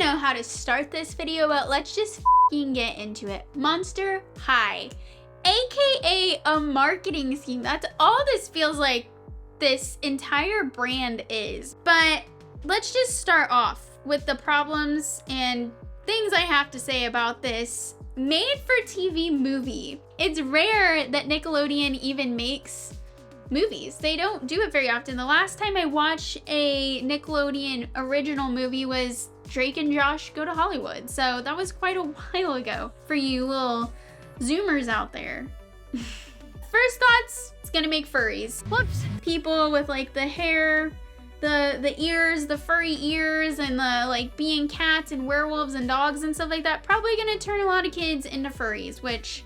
know how to start this video, but let's just f***ing get into it. Monster High, aka a marketing scheme. That's all this feels like this entire brand is. But let's just start off with the problems and things I have to say about this made-for-TV movie. It's rare that Nickelodeon even makes movies. They don't do it very often. The last time I watched a Nickelodeon original movie was Drake and Josh Go to Hollywood. So that was quite a while ago for you little Zoomers out there. First thoughts, it's gonna make furries. Whoops. People with like the hair, the ears, the furry ears, and the like being cats and werewolves and dogs and stuff like that, probably gonna turn a lot of kids into furries, which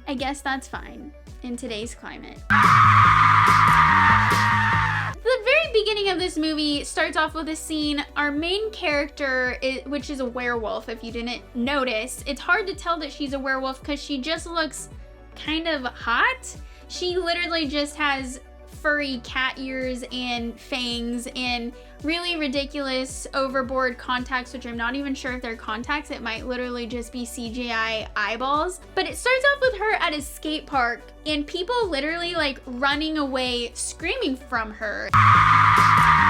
I guess that's fine in today's climate. The very beginning of this movie starts off with a scene. Our main character, which is a werewolf, if you didn't notice, it's hard to tell that she's a werewolf because she just looks kind of hot. She literally just has furry cat ears and fangs and really ridiculous overboard contacts, which I'm not even sure if they're contacts. It might literally just be CGI eyeballs. But it starts off with her at a skate park and people literally like running away, screaming from her.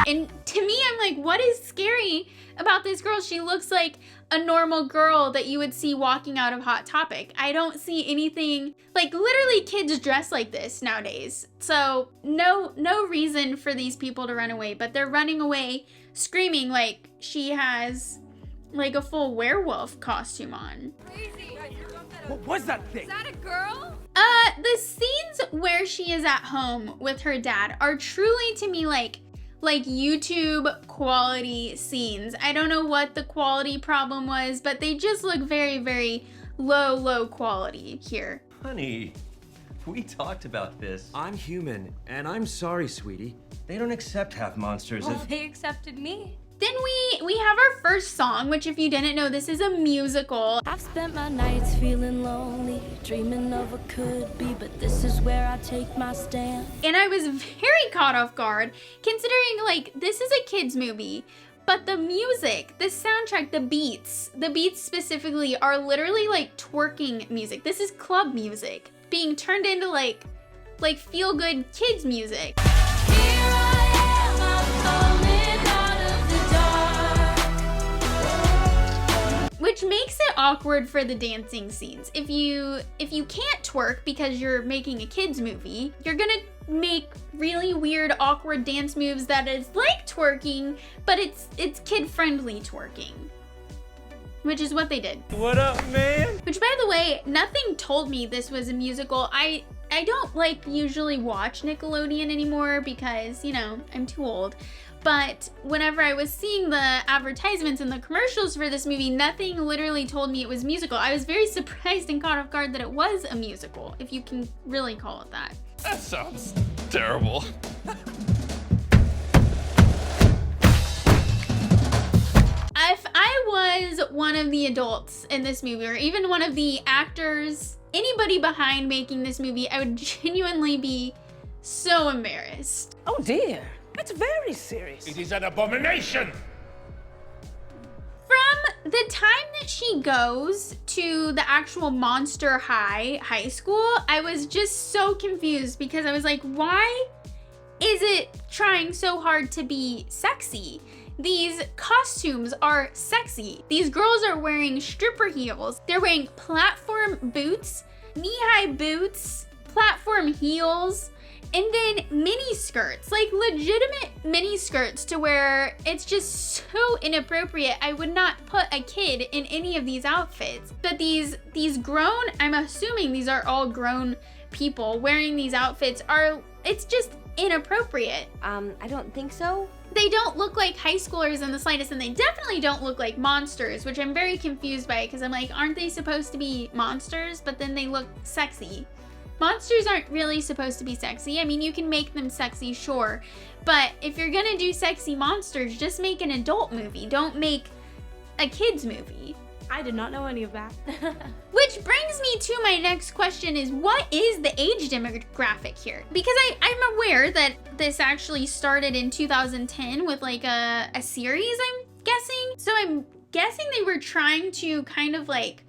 And to me, I'm like, what is scary about this girl? She looks like a normal girl that you would see walking out of Hot Topic. I don't see anything, like literally kids dress like this nowadays. So no reason for these people to run away, but they're running away screaming like she has like a full werewolf costume on. Crazy. What was that thing? Is that a girl? The scenes where she is at home with her dad are truly to me like YouTube quality scenes. I don't know what the quality problem was, but they just look very, very low quality here. Honey, we talked about this. I'm human, and I'm sorry, sweetie. They don't accept half monsters. Well, they accepted me. Then we have our first song, which if you didn't know, this is a musical. I've spent my nights feeling lonely, dreaming of a could be, but this is where I take my stand. And I was very caught off guard, considering like this is a kid's movie, but the music, the soundtrack, the beats specifically are literally like twerking music. This is club music being turned into like feel-good kids music. Here I am, I'm coming out of the dark. Which makes it awkward for the dancing scenes. If you can't twerk because you're making a kids movie, you're gonna make really weird, awkward dance moves that is like twerking, but it's kid-friendly twerking. Which is what they did. What up, man? Which, by the way, nothing told me this was a musical. I don't like usually watch Nickelodeon anymore because, you know, I'm too old. But whenever I was seeing the advertisements and the commercials for this movie, nothing literally told me it was musical. I was very surprised and caught off guard that it was a musical, if you can really call it that. That sounds terrible. If I was one of the adults in this movie, or even one of the actors, anybody behind making this movie, I would genuinely be so embarrassed. Oh dear, that's very serious. It is an abomination. From the time that she goes to the actual Monster High school, I was just so confused because I was like, why is it trying so hard to be sexy? These costumes are sexy. These girls are wearing stripper heels. They're wearing platform boots, knee-high boots, platform heels, and then mini skirts, like legitimate mini skirts to where it's just so inappropriate. I would not put a kid in any of these outfits. But these grown, I'm assuming these are all grown people wearing these outfits it's just inappropriate. I don't think so. They don't look like high schoolers in the slightest, and they definitely don't look like monsters, which I'm very confused by because I'm like, aren't they supposed to be monsters? But then they look sexy. Monsters aren't really supposed to be sexy. I mean, you can make them sexy, sure. But if you're gonna do sexy monsters, just make an adult movie. Don't make a kid's movie. I did not know any of that. Which brings me to my next question is, what is the age demographic here? Because I'm aware that this actually started in 2010 with like a series, I'm guessing. So I'm guessing they were trying to kind of like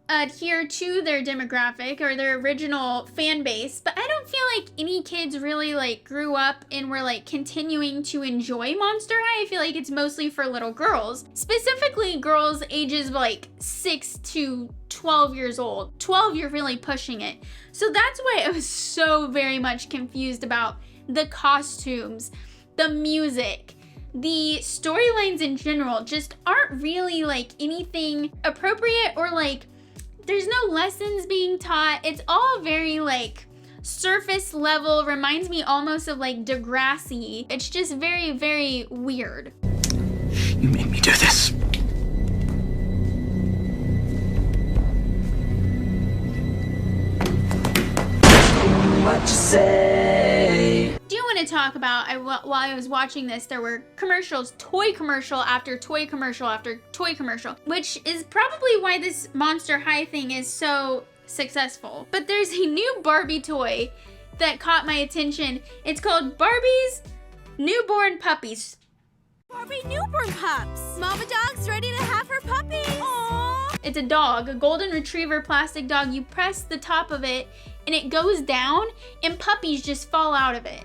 adhere to their demographic or their original fan base, but I don't feel like any kids really like grew up and were like continuing to enjoy Monster High. I feel like it's mostly for little girls, specifically girls ages like 6 to 12 years old. 12, you're really pushing it. So that's why I was so very much confused about the costumes, the music, the storylines in general just aren't really like anything appropriate, or like there's no lessons being taught. It's all very like surface level, reminds me almost of like Degrassi. It's just very, very weird. You made me do this. What you say? Do you want to talk about, while I was watching this, there were commercials, toy commercial after toy commercial after toy commercial, which is probably why this Monster High thing is so successful. But there's a new Barbie toy that caught my attention. It's called Barbie's Newborn Puppies. Barbie newborn pups. Mama dog's ready to have her puppies. Aww. It's a dog, a golden retriever plastic dog. You press the top of it and it goes down and puppies just fall out of it.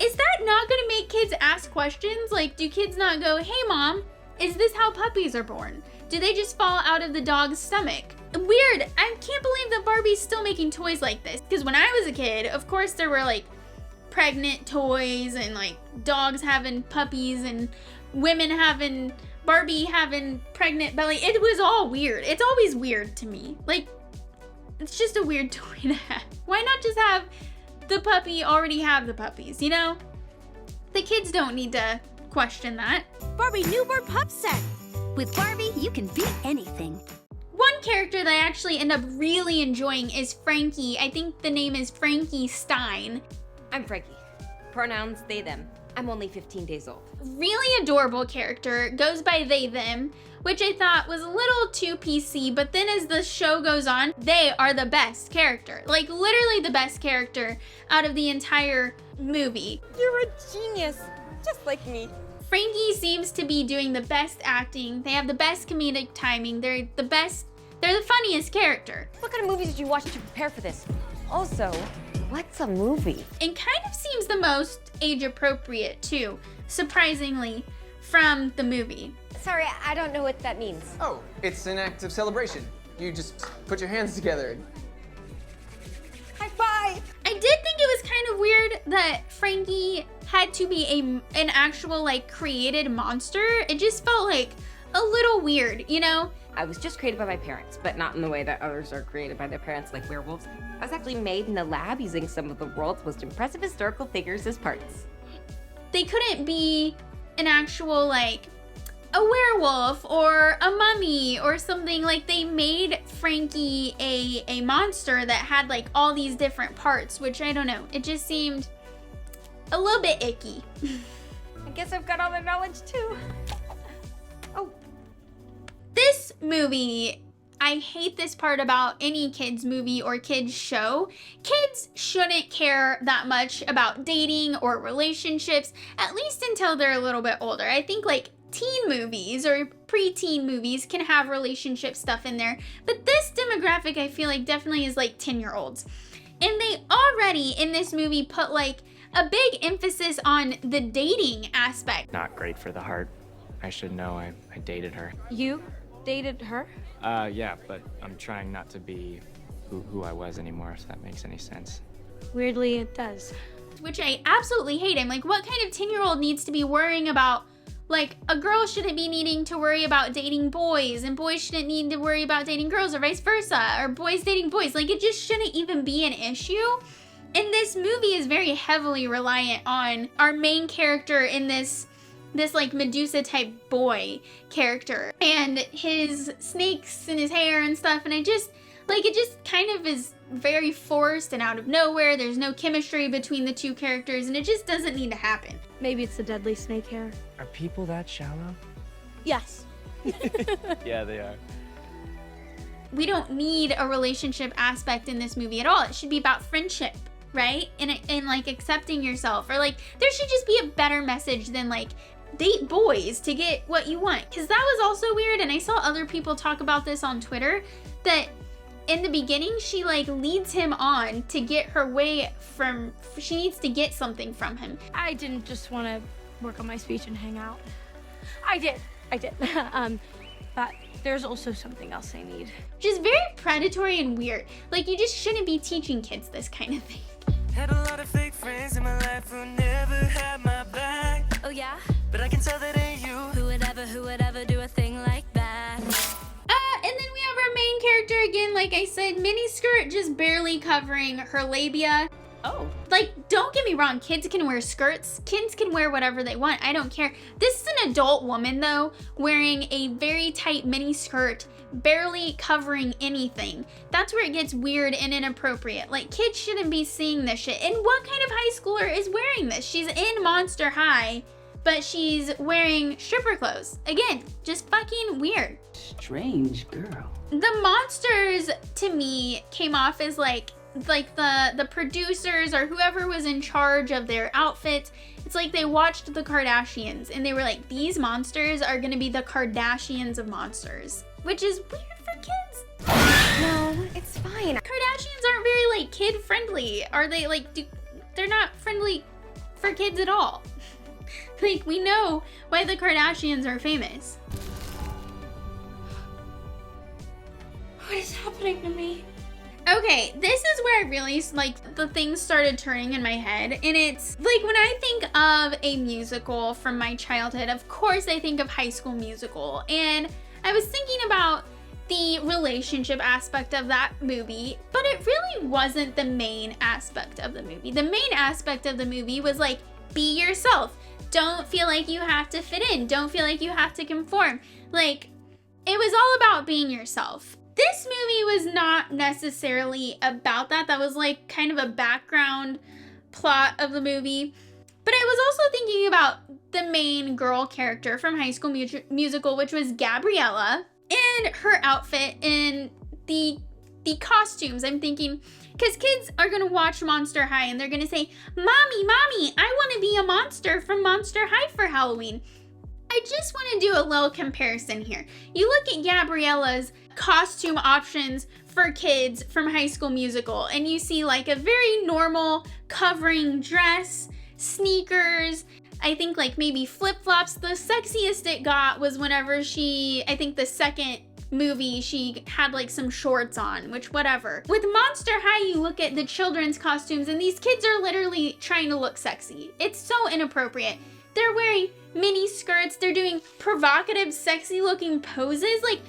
Is that not gonna make kids ask questions? Like, do kids not go, hey mom, is this how puppies are born? Do they just fall out of the dog's stomach? Weird, I can't believe that Barbie's still making toys like this. Because when I was a kid, of course there were like pregnant toys and like dogs having puppies and women having, Barbie having pregnant belly. It was all weird. It's always weird to me. Like, it's just a weird toy to have. Why not just have the puppy already have the puppies, you know? The kids don't need to question that. Barbie newborn pup set. With Barbie, you can beat anything. One character that I actually end up really enjoying is Frankie. I think the name is Frankie Stein. I'm Frankie. Pronouns they, them. I'm only 15 days old. Really adorable character, goes by they, them, which I thought was a little too PC, but then as the show goes on, they are the best character. Like, literally the best character out of the entire movie. You're a genius, just like me. Frankie seems to be doing the best acting. They have the best comedic timing. They're the funniest character. What kind of movies did you watch to prepare for this? Also, what's a movie? And kind of seems the most age appropriate too, surprisingly, from the movie. Sorry, I don't know what that means. Oh, it's an act of celebration. You just put your hands together. High five! I did think it was kind of weird that Frankie had to be an actual like created monster. It just felt like a little weird, you know? I was just created by my parents, but not in the way that others are created by their parents, like werewolves. I was actually made in a lab using some of the world's most impressive historical figures as parts. They couldn't be an actual like a werewolf or a mummy or something. Like, they made Frankie a monster that had like all these different parts, which I don't know, it just seemed a little bit icky. I guess I've got all the knowledge too. Oh. This movie, I hate this part about any kids movie or kids show. Kids shouldn't care that much about dating or relationships, at least until they're a little bit older. I think like teen movies or pre-teen movies can have relationship stuff in there, but this demographic I feel like definitely is like 10-year-olds. And they already in this movie put like a big emphasis on the dating aspect. Not great for the heart. I should know. I dated her. You dated her? Yeah, but I'm trying not to be who I was anymore, if that makes any sense. Weirdly, it does. Which I absolutely hate. I'm like, what kind of 10-year-old needs to be worrying about, like, a girl shouldn't be needing to worry about dating boys, and boys shouldn't need to worry about dating girls, or vice versa, or boys dating boys. Like, it just shouldn't even be an issue. And this movie is very heavily reliant on our main character in this like Medusa type boy character and his snakes in his hair and stuff, and it just kind of is very forced and out of nowhere. There's no chemistry between the two characters, and it just doesn't need to happen. Maybe it's the deadly snake hair. Are people that shallow? Yes. Yeah, they are. We don't need a relationship aspect in this movie at all. It should be about friendship, right? And like accepting yourself, or like there should just be a better message than like date boys to get what you want. Because that was also weird, and I saw other people talk about this on Twitter, that in the beginning, she like leads him on to get her way from, she needs to get something from him. I didn't just want to work on my speech and hang out. I did. But there's also something else I need. Just very predatory and weird. Like, you just shouldn't be teaching kids this kind of thing. Had a lot of fake friends in my life who never had my back. Oh yeah? But I can tell that ain't you. Who would ever do a thing like that? And then we have our main character again, like I said, miniskirt just barely covering her labia. Oh. Like, don't get me wrong, kids can wear skirts. Kids can wear whatever they want. I don't care. This is an adult woman, though, wearing a very tight miniskirt, barely covering anything. That's where it gets weird and inappropriate. Like, kids shouldn't be seeing this shit. And what kind of high schooler is wearing this? She's in Monster High, but she's wearing stripper clothes. Again, just fucking weird. Strange girl. The monsters, to me, came off as like the producers or whoever was in charge of their outfits. It's like they watched the Kardashians and they were like, these monsters are gonna be the Kardashians of monsters, which is weird for kids. No, it's fine. Kardashians aren't very like kid friendly. Are they? Like, they're not friendly for kids at all. Like, we know why the Kardashians are famous. What is happening to me? Okay, this is where I really, like, the things started turning in my head. And it's, like, when I think of a musical from my childhood, of course I think of High School Musical. And I was thinking about the relationship aspect of that movie, but it really wasn't the main aspect of the movie. The main aspect of the movie was, like, be yourself. Don't feel like you have to fit in. Don't feel like you have to conform. Like, it was all about being yourself. This movie was not necessarily about that. That was like kind of a background plot of the movie. But I was also thinking about the main girl character from High School Musical, which was Gabriella, and her outfit and the costumes. I'm thinking, because kids are going to watch Monster High and they're going to say, Mommy, I want to be a monster from Monster High for Halloween. I just want to do a little comparison here. You look at Gabriella's costume options for kids from High School Musical, and you see like a very normal covering dress, sneakers, I think like maybe flip-flops. The sexiest it got was whenever I think the second movie, she had like some shorts on, which whatever. With Monster High, you look at the children's costumes and these kids are literally trying to look sexy. It's so inappropriate. They're wearing mini skirts, they're doing provocative, sexy looking poses. Like,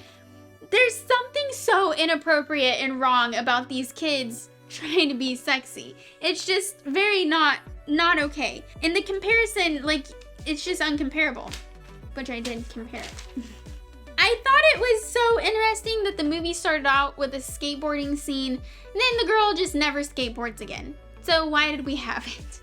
there's something so inappropriate and wrong about these kids trying to be sexy. It's just very not okay. And the comparison, like, it's just uncomparable, which I did compare. I thought it was so interesting that the movie started out with a skateboarding scene, and then the girl just never skateboards again. So why did we have it?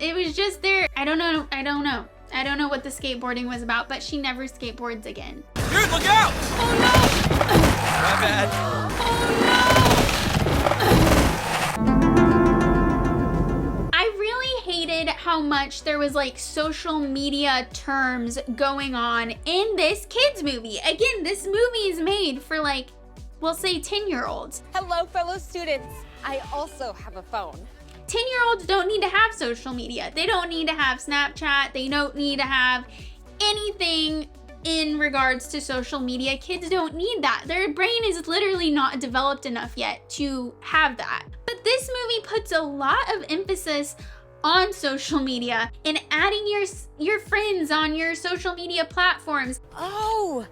It was just there. I don't know. I don't know what the skateboarding was about, but she never skateboards again. Dude, look out! Oh no! My bad. Oh no! I really hated how much there was like social media terms going on in this kids movie. Again, this movie is made for like, we'll say 10-year-olds. Hello, fellow students. I also have a phone. 10-year-olds don't need to have social media. They don't need to have Snapchat. They don't need to have anything in regards to social media. Kids don't need that. Their brain is literally not developed enough yet to have that. But this movie puts a lot of emphasis on social media and adding your friends on your social media platforms. Oh,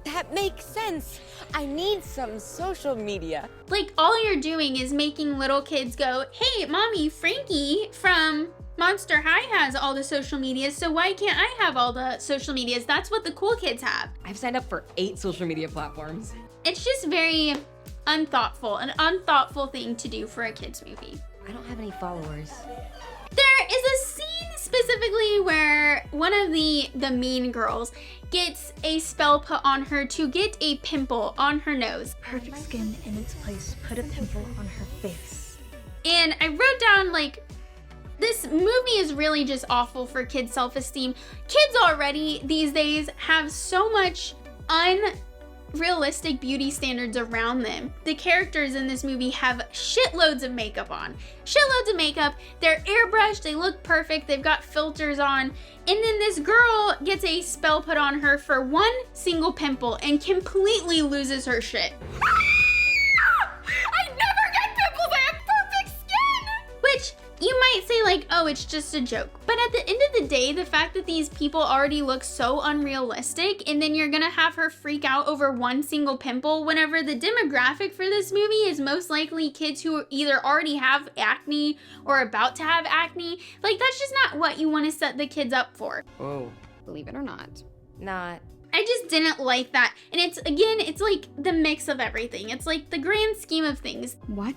that makes sense. I need some social media. Like, all you're doing is making little kids go, hey, Mommy, Frankie from Monster High has all the social medias, so why can't I have all the social medias? That's what the cool kids have. I've signed up for 8 social media platforms. It's just very unthoughtful, an unthoughtful thing to do for a kids movie. I don't have any followers. There is a scene specifically where one of the mean girls gets a spell put on her to get a pimple on her nose. Perfect skin in its place. Put a pimple on her face. And I wrote down like This movie is really just awful for kids' self-esteem. Kids already these days have so much unrealistic beauty standards around them. The characters in this movie have shitloads of makeup on. Shitloads of makeup. They're airbrushed, they look perfect, they've got filters on. And then this girl gets a spell put on her for one single pimple and completely loses her shit. I never get pimples, I have perfect skin! Which, you might say like, oh, it's just a joke. But at the end of the day, the fact that these people already look so unrealistic and then you're gonna have her freak out over one single pimple whenever the demographic for this movie is most likely kids who either already have acne or about to have acne, like that's just not what you wanna set the kids up for. Whoa. Believe it or not. Not. I just didn't like that. And it's, again, it's like the mix of everything. It's like the grand scheme of things. What?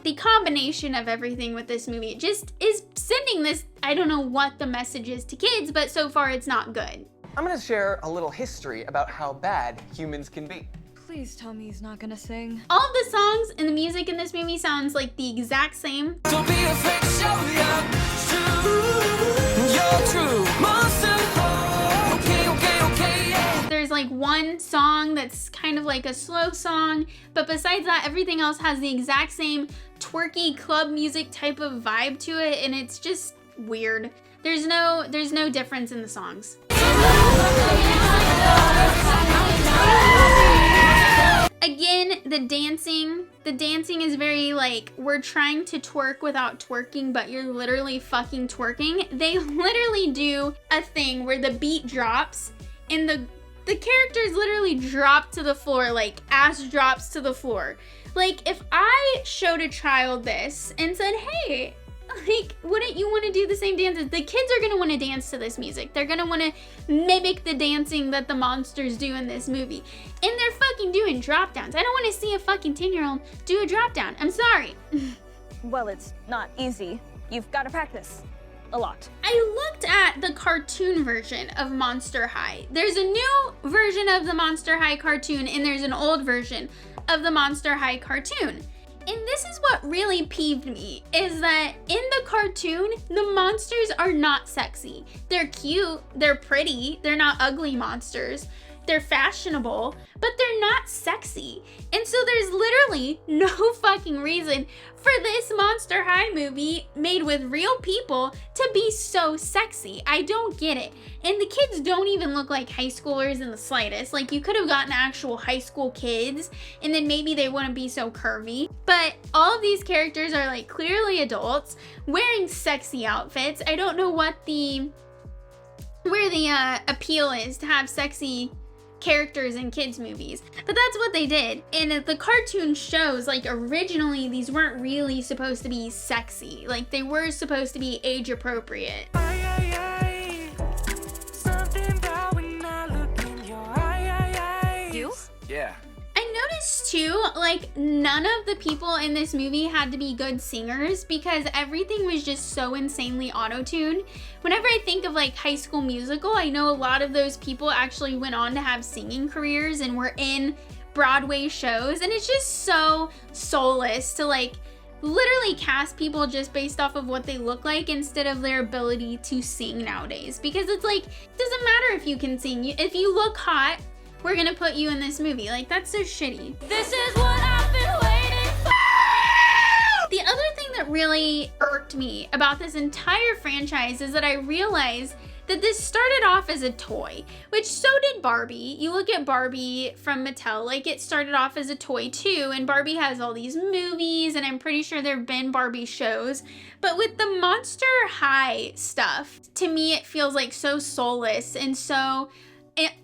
The combination of everything with this movie just is sending this, I don't know what the message is to kids, but so far it's not good. I'm gonna share a little history about how bad humans can be. Please tell me he's not gonna sing. All of the songs and the music in this movie sounds like the exact same. Don't be afraid to show you're true. Monster. Okay, yeah. There's like one song that's kind of like a slow song, but besides that, everything else has the exact same twerky club music type of vibe to it, and it's just weird. There's no difference in the songs. Again, the dancing is very like, we're trying to twerk without twerking, but you're literally fucking twerking. They literally do a thing where the beat drops and the characters literally drop to the floor, like ass drops to the floor. Like if I showed a child this and said, hey, like, wouldn't you want to do the same dances? The kids are gonna want to dance to this music. They're gonna want to mimic the dancing that the monsters do in this movie. And they're fucking doing drop downs. I don't want to see a fucking 10-year-old do a drop down. I'm sorry. Well, it's not easy. You've got to practice. A lot. I looked at the cartoon version of Monster High. There's a new version of the Monster High cartoon and there's an old version of the Monster High cartoon. And this is what really peeved me, is that in the cartoon, the monsters are not sexy. They're cute, they're pretty, they're not ugly monsters. They're fashionable, but they're not sexy. And so there's literally no fucking reason for this Monster High movie made with real people to be so sexy. I don't get it. And the kids don't even look like high schoolers in the slightest. Like you could have gotten actual high school kids and then maybe they wouldn't be so curvy. But all of these characters are like clearly adults wearing sexy outfits. I don't know where the appeal is to have sexy characters in kids movies, but that's what they did. And the cartoon shows, like originally these weren't really supposed to be sexy, like they were supposed to be age appropriate. You? Yeah. I noticed too, like none of the people in this movie had to be good singers because everything was just so insanely auto-tuned. Whenever I think of like High School Musical, I know a lot of those people actually went on to have singing careers and were in Broadway shows, and it's just so soulless to like literally cast people just based off of what they look like instead of their ability to sing nowadays. Because it's like, it doesn't matter if you can sing. If you look hot, we're gonna put you in this movie. Like, that's so shitty. This is what I've been waiting for. The other thing that really irked me about this entire franchise is that I realized that this started off as a toy, which so did Barbie. You look at Barbie from Mattel, like it started off as a toy too, and Barbie has all these movies, and I'm pretty sure there have been Barbie shows. But with the Monster High stuff, to me it feels like so soulless and so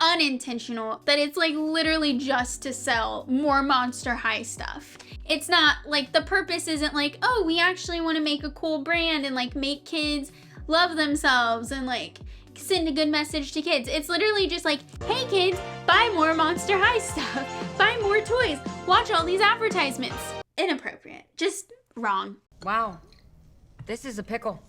unintentional that it's like literally just to sell more Monster High stuff. It's not like, the purpose isn't like, oh, we actually want to make a cool brand and like make kids love themselves and like send a good message to kids. It's literally just like, hey kids, buy more Monster High stuff, buy more toys, watch all these advertisements. Inappropriate, just wrong. Wow, this is a pickle.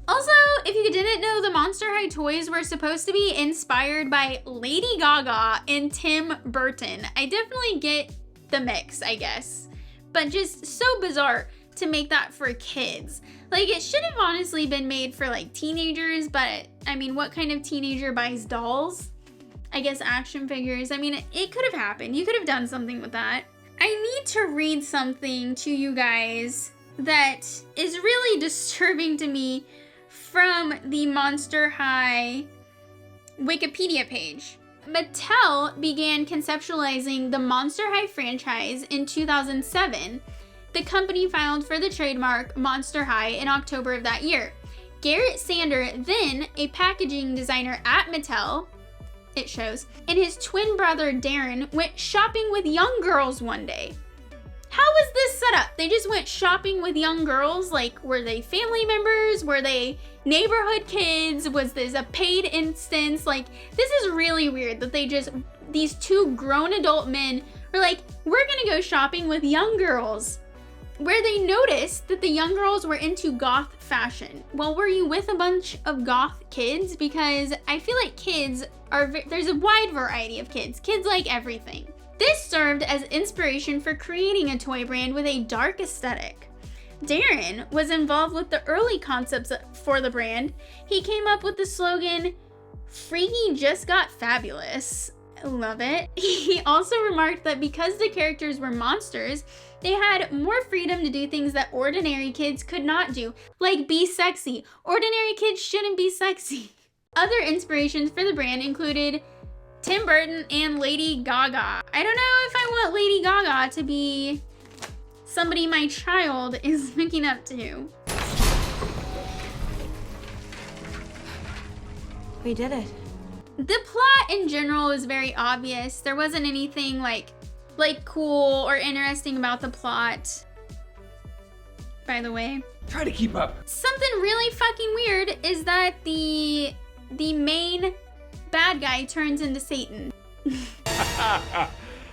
Also, if you didn't know, the Monster High toys were supposed to be inspired by Lady Gaga and Tim Burton. I definitely get the mix, I guess, but just so bizarre. to make that for kids. Like, it should have honestly been made for like teenagers, but I mean, what kind of teenager buys dolls? I guess action figures. I mean, it could have happened. You could have done something with that. I need to read something to you guys that is really disturbing to me from the Monster High Wikipedia page. Mattel began conceptualizing the Monster High franchise in 2007. The company filed for the trademark Monster High in October of that year. Garrett Sander, then a packaging designer at Mattel, it shows, and his twin brother Darren went shopping with young girls one day. How was this set up? They just went shopping with young girls? Like, were they family members? Were they neighborhood kids? Was this a paid instance? Like, this is really weird that these two grown adult men were like, we're gonna go shopping with young girls. Where they noticed that the young girls were into goth fashion. Well, were you with a bunch of goth kids? Because I feel like kids there's a wide variety of kids. Kids like everything. This served as inspiration for creating a toy brand with a dark aesthetic. Darren was involved with the early concepts for the brand. He came up with the slogan, "Freaky just got fabulous." I love it. He also remarked that because the characters were monsters, they had more freedom to do things that ordinary kids could not do, like be sexy. Ordinary kids shouldn't be sexy. Other inspirations for the brand included Tim Burton and Lady Gaga. I don't know if I want Lady Gaga to be somebody my child is looking up to. We did it. The plot in general was very obvious. There wasn't anything like cool or interesting about the plot. By the way, Try to keep up. something really fucking weird is that the main bad guy turns into Satan. I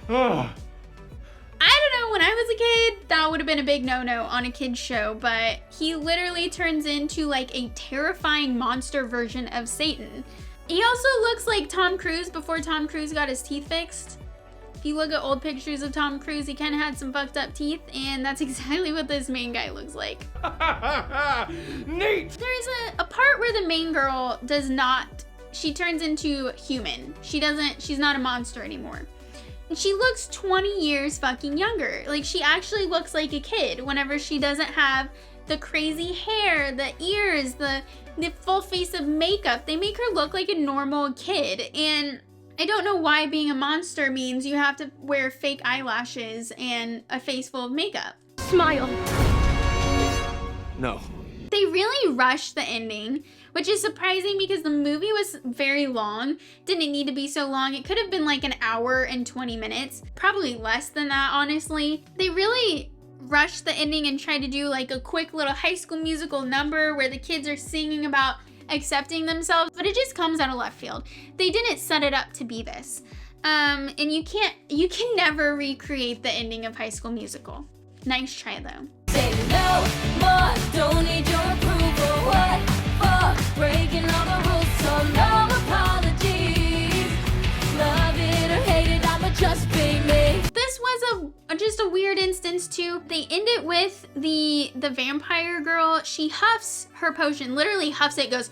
don't know, when I was a kid, that would have been a big no-no on a kid's show, but he literally turns into like a terrifying monster version of Satan. He also looks like Tom Cruise before Tom Cruise got his teeth fixed. If you look at old pictures of Tom Cruise, he kind of had some fucked up teeth, and that's exactly what this main guy looks like. Neat! There's a part where the main girl she turns into human. She's not a monster anymore. And she looks 20 years fucking younger. Like, she actually looks like a kid whenever she doesn't have the crazy hair, the ears, the full face of makeup. They make her look like a normal kid, and I don't know why being a monster means you have to wear fake eyelashes and a face full of makeup. Smile. No. They really rushed the ending, which is surprising because the movie was very long. Didn't need to be so long. It could have been like an hour and 20 minutes. Probably less than that, honestly. They really rushed the ending and tried to do like a quick little High School Musical number where the kids are singing about accepting themselves, but it just comes out of left field. They didn't set it up to be this. And you can never recreate the ending of High School Musical. Nice try though. Say no more, don't need your approval. What for? Breaking all the rules, so no apologies. Love it or hate it, I'ma just be me. This was just a weird instance too. They end it with the vampire girl. She huffs her potion, literally huffs it, goes,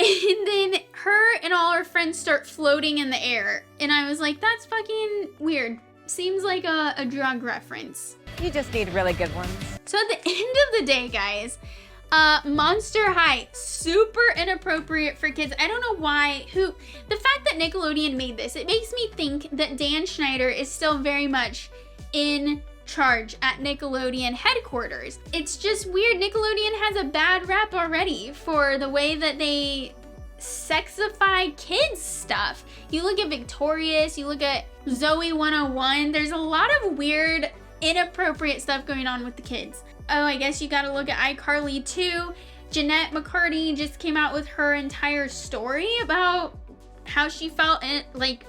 and then her and all her friends start floating in the air. And I was like, that's fucking weird. Seems like a drug reference. You just need really good ones. So at the end of the day, guys, Monster High, super inappropriate for kids. I don't know why, the fact that Nickelodeon made this, it makes me think that Dan Schneider is still very much in charge at Nickelodeon headquarters. It's just weird. Nickelodeon has a bad rap already for the way that they sexify kids stuff. You look at Victorious, you look at Zoe 101, there's a lot of weird, inappropriate stuff going on with the kids. Oh, I guess you gotta look at iCarly too. Jeanette McCarty just came out with her entire story about how she felt like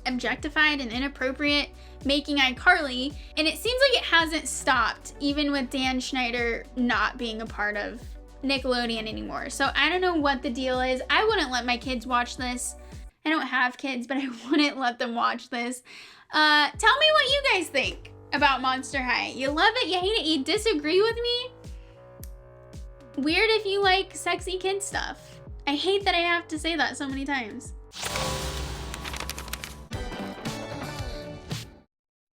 objectified and inappropriate making iCarly, and it seems like it hasn't stopped even with Dan Schneider not being a part of Nickelodeon anymore. So I don't know what the deal is. I wouldn't let my kids watch this. I don't have kids, but I wouldn't let them watch this. Tell me what you guys think. about Monster High. You love it, you hate it, you disagree with me. Weird if you like sexy kid stuff. I hate that I have to say that so many times.